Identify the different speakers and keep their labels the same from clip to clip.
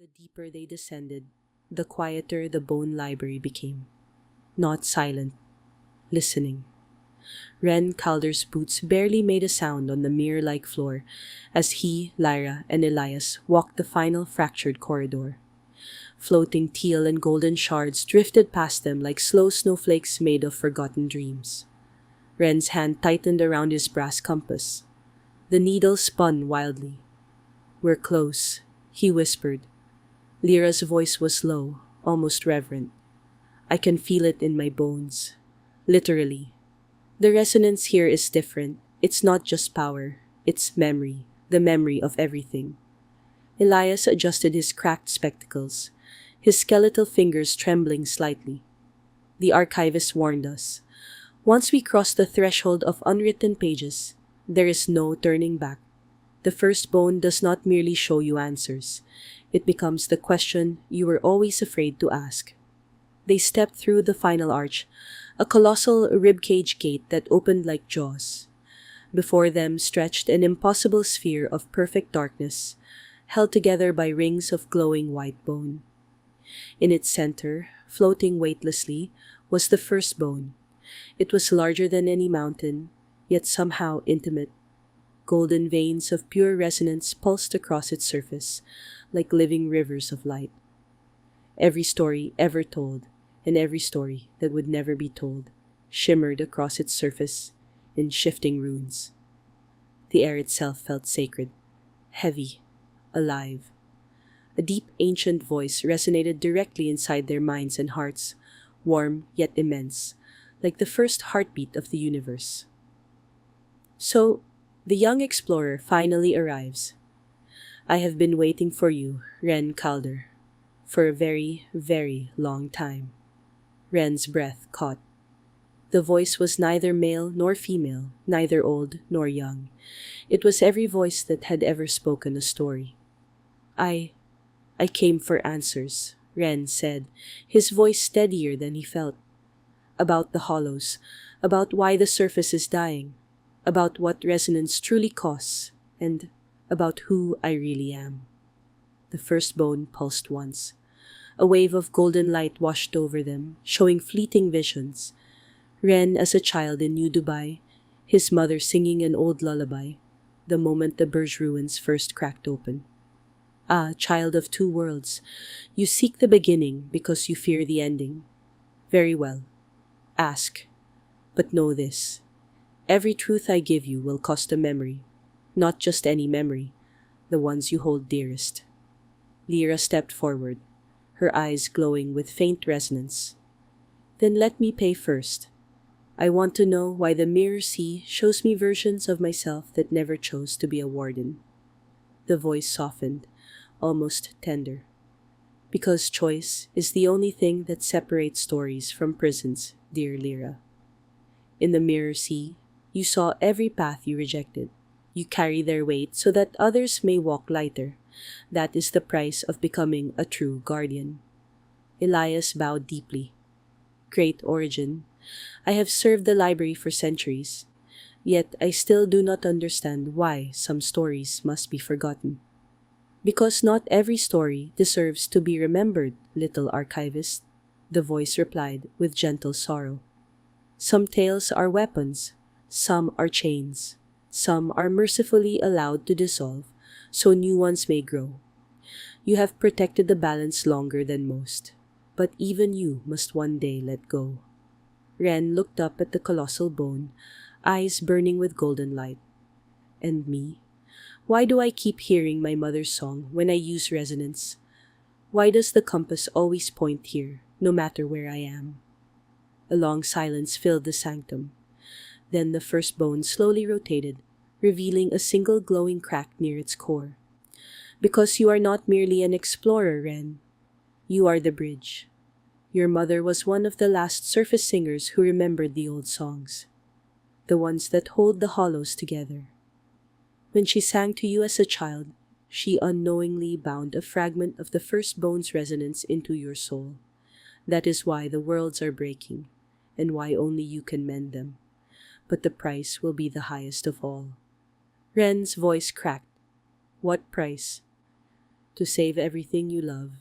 Speaker 1: The deeper they descended, the quieter the bone library became. Not silent, listening. Rhen Calder's boots barely made a sound on the mirror-like floor as he, Lira, and Elias walked the final fractured corridor. Floating teal and golden shards drifted past them like slow snowflakes made of forgotten dreams. Ren's hand tightened around his brass compass. The needle spun wildly. "We're close," he whispered. Lira's voice was low, almost reverent. "I can feel it in my bones. Literally. The resonance here is different. It's not just power. It's memory. The memory of everything." Elias adjusted his cracked spectacles, his skeletal fingers trembling slightly. The archivist warned us. Once we cross the threshold of unwritten pages, there is no turning back. The first bone does not merely show you answers. It becomes the question you were always afraid to ask. They stepped through the final arch, a colossal ribcage gate that opened like jaws. Before them stretched an impossible sphere of perfect darkness, held together by rings of glowing white bone. In its center, floating weightlessly, was the first bone. It was larger than any mountain, yet somehow intimate. Golden veins of pure resonance pulsed across its surface, like living rivers of light. Every story ever told, and every story that would never be told, shimmered across its surface in shifting runes. The air itself felt sacred, heavy, alive. A deep ancient voice resonated directly inside their minds and hearts, warm yet immense, like the first heartbeat of the universe. So, the young explorer finally arrives. "I have been waiting for you, Rhen Calder, for a very, very long time." Ren's breath caught. The voice was neither male nor female, neither old nor young. It was every voice that had ever spoken a story. I came for answers," Rhen said, his voice steadier than he felt. "About the hollows, about why the surface is dying, about what resonance truly costs, and about who I really am." The first bone pulsed once. A wave of golden light washed over them, showing fleeting visions. Rhen as a child in New Dubai, his mother singing an old lullaby, the moment the Burj ruins first cracked open. "Ah, child of two worlds, you seek the beginning because you fear the ending. Very well. Ask. But know this. Every truth I give you will cost a memory. Not just any memory, the ones you hold dearest." Lira stepped forward, her eyes glowing with faint resonance. "Then let me pay first. I want to know why the mirror sea shows me versions of myself that never chose to be a warden." The voice softened, almost tender. "Because choice is the only thing that separates stories from prisons, dear Lira. In the mirror sea, you saw every path you rejected. You carry their weight so that others may walk lighter. That is the price of becoming a true guardian." Elias bowed deeply. "Great origin. I have served the library for centuries, yet I still do not understand why some stories must be forgotten." "Because not every story deserves to be remembered, little archivist," the voice replied with gentle sorrow. "Some tales are weapons, some are chains, some are mercifully allowed to dissolve so new ones may grow. You have protected the balance longer than most, but even you must one day let go." Rhen looked up at the colossal bone, eyes burning with golden light. "And me? Why do I keep hearing my mother's song when I use resonance? Why does the compass always point here, no matter where I am?" A long silence filled the sanctum. Then the first bone slowly rotated, revealing a single glowing crack near its core. "Because you are not merely an explorer, Rhen. You are the bridge. Your mother was one of the last surface singers who remembered the old songs, the ones that hold the hollows together. When she sang to you as a child, she unknowingly bound a fragment of the first bone's resonance into your soul. That is why the worlds are breaking, and why only you can mend them. But the price will be the highest of all." Ren's voice cracked. "What price?" To save everything you love,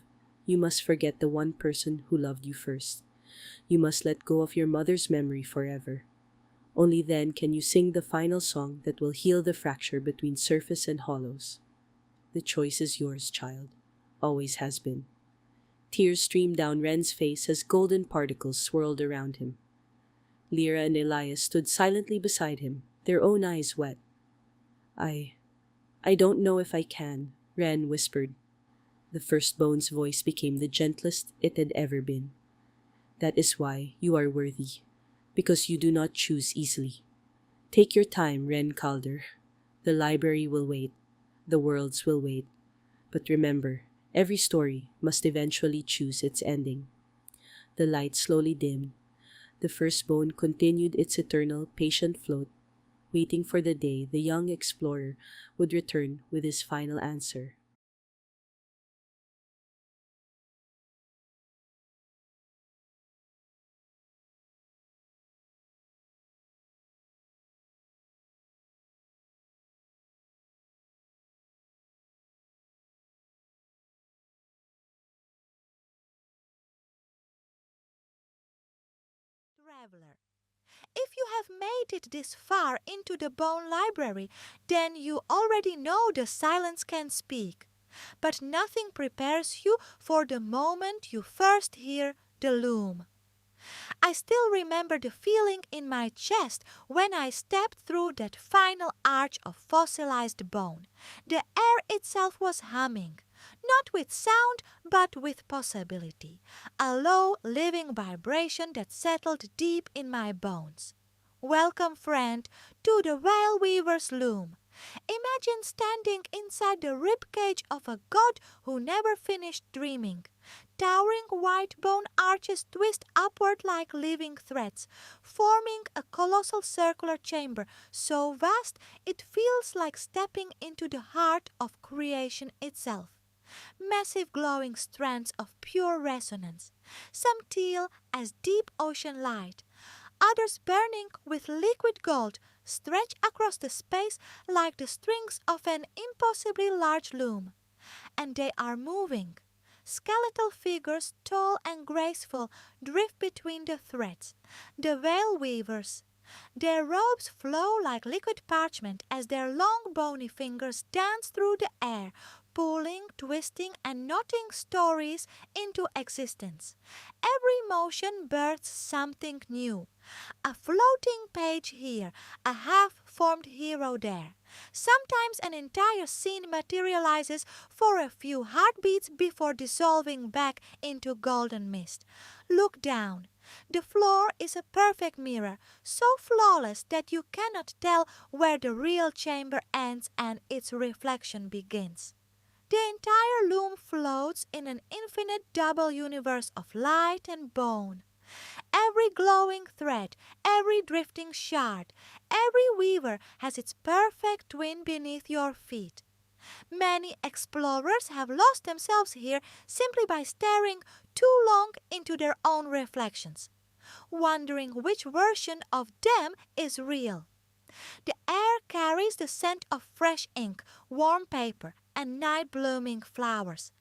Speaker 1: you must forget the one person who loved you first. You must let go of your mother's memory forever. Only then can you sing the final song that will heal the fracture between surface and hollows. The choice is yours, child. Always has been. Tears streamed down Wren's face as golden particles swirled around him. Lira and Elias stood silently beside him, their own eyes wet. I I don't know if I can, Wren whispered. The firstborn's voice became the gentlest it had ever been. That is why you are worthy, because you do not choose easily. Take your time, Rhen Calder. The library will wait, the worlds will wait. But remember, every story must eventually choose its ending. The light slowly dimmed. The firstborn continued its eternal, patient float, waiting for the day the young explorer would return with his final answer.
Speaker 2: Traveler. If you have made it this far into the Bone Library, then you already know the silence can speak. But nothing prepares you for the moment you first hear the loom. I still remember the feeling in my chest when I stepped through that final arch of fossilized bone. The air itself was humming, not with sound but with possibility, a low, living vibration that settled deep in my bones. Welcome, friend, to the Whale Weaver's loom. Imagine standing inside the ribcage of a god who never finished dreaming. Towering white bone arches twist upward like living threads, forming a colossal circular chamber so vast it feels like stepping into the heart of creation itself. Massive glowing strands of pure resonance, some teal as deep ocean light, others burning with liquid gold, stretch across the space like the strings of an impossibly large loom. And they are moving. Skeletal figures, tall and graceful, drift between the threads. The veil weavers. Their robes flow like liquid parchment as their long bony fingers dance through the air, pulling, twisting, and knotting stories into existence. Every motion births something new. A floating page here, a half-formed hero there. Sometimes an entire scene materializes for a few heartbeats before dissolving back into golden mist. Look down. The floor is a perfect mirror, so flawless that you cannot tell where the real chamber ends and its reflection begins. The entire loom floats in an infinite double universe of light and bone. Every glowing thread, every drifting shard, every weaver has its perfect twin beneath your feet. Many explorers have lost themselves here simply by staring too long into their own reflections, wondering which version of them is real. The air carries the scent of fresh ink, warm paper, and night-blooming flowers.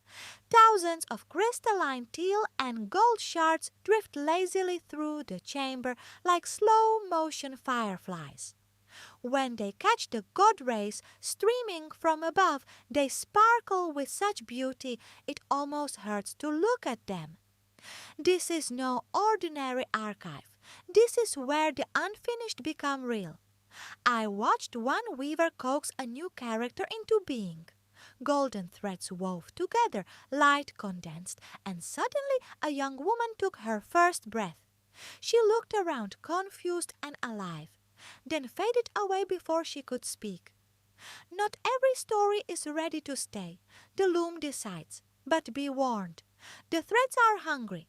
Speaker 2: Thousands of crystalline teal and gold shards drift lazily through the chamber like slow-motion fireflies. When they catch the god rays streaming from above, they sparkle with such beauty it almost hurts to look at them. This is no ordinary archive. This is where the unfinished become real. I watched one weaver coax a new character into being. Golden threads wove together, light condensed, and suddenly a young woman took her first breath. She looked around, confused and alive, then faded away before she could speak. Not every story is ready to stay. The loom decides. But be warned. The threads are hungry.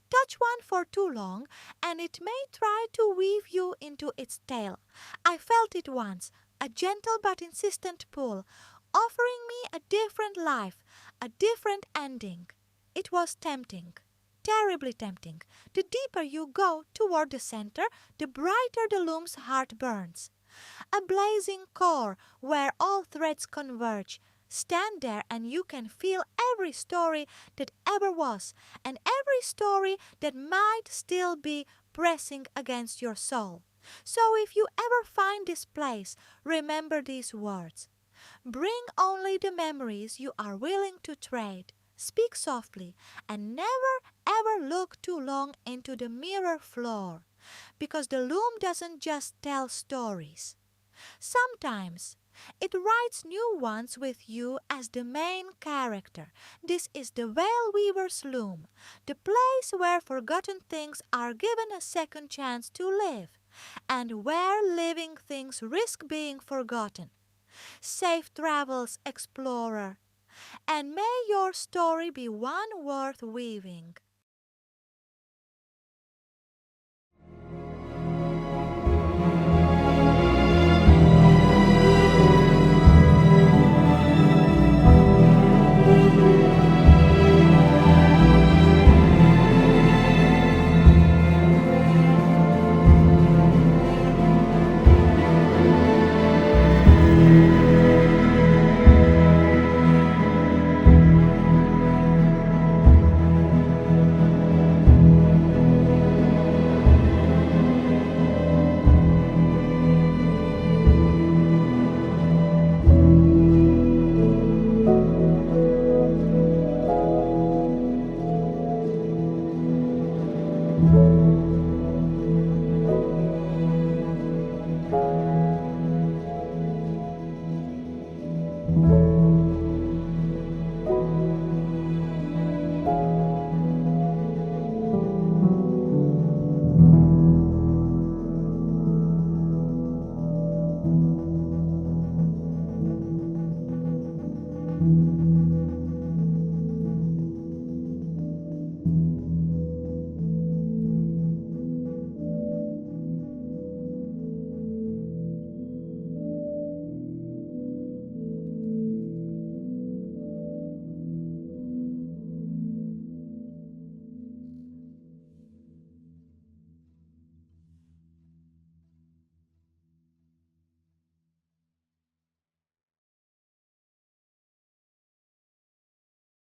Speaker 2: Touch one for too long, and it may try to weave you into its tail. I felt it once, a gentle but insistent pull, offering me a different life, a different ending. It was tempting, terribly tempting. The deeper you go toward the center, the brighter the loom's heart burns. A blazing core where all threads converge, Stand there and you can feel every story that ever was and every story that might still be pressing against your soul. So if you ever find this place, remember these words. Bring only the memories you are willing to trade. Speak softly and never ever look too long into the mirror floor, because the loom doesn't just tell stories. Sometimes it writes new ones with you as the main character. This is the Veil Weaver's Loom, the place where forgotten things are given a second chance to live, and where living things risk being forgotten. Safe travels, explorer, and may your story be one worth weaving.